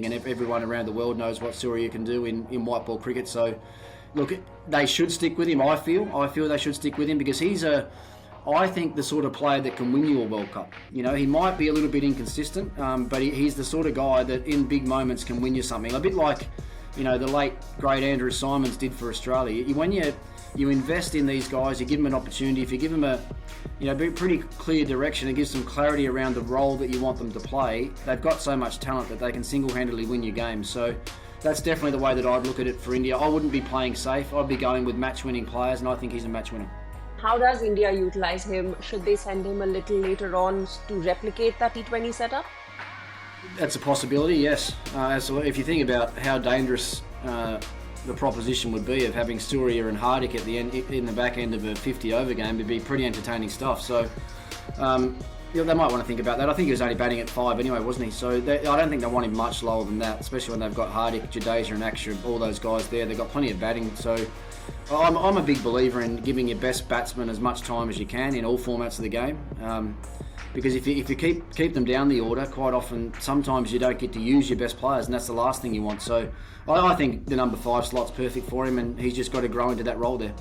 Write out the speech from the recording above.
outstanding, and everyone around the world knows what Surya can do in white ball cricket. So, look, they should stick with him. I feel they should stick with him because he's I think the sort of player that can win you a World Cup. You know, he might be a little bit inconsistent, but he's the sort of guy that in big moments can win you something. A bit like, you know, the late great Andrew Symonds did for Australia. When you invest in these guys, you give them an opportunity. If you give them a pretty clear direction, it gives them clarity around the role that you want them to play. They've got so much talent that they can single-handedly win your games. So that's definitely the way that I'd look at it for India. I wouldn't be playing safe. I'd be going with match-winning players, and I think he's a match winner. How does India utilise him? Should they send him a little later on to replicate that T20 setup? That's a possibility, yes. If you think about how dangerous the proposition would be of having Surya and Hardik at the end, in the back end of a 50-over game, it'd be pretty entertaining stuff. So they might want to think about that. I think he was only batting at 5 anyway, wasn't he? So I don't think they want him much lower than that, especially when they've got Hardik, Jadeja and Akshar, all those guys there. They've got plenty of batting. So I'm a big believer in giving your best batsman as much time as you can in all formats of the game. Because if you keep them down the order, quite often, sometimes you don't get to use your best players, and that's the last thing you want. So I think the number 5 slot's perfect for him, and he's just got to grow into that role there.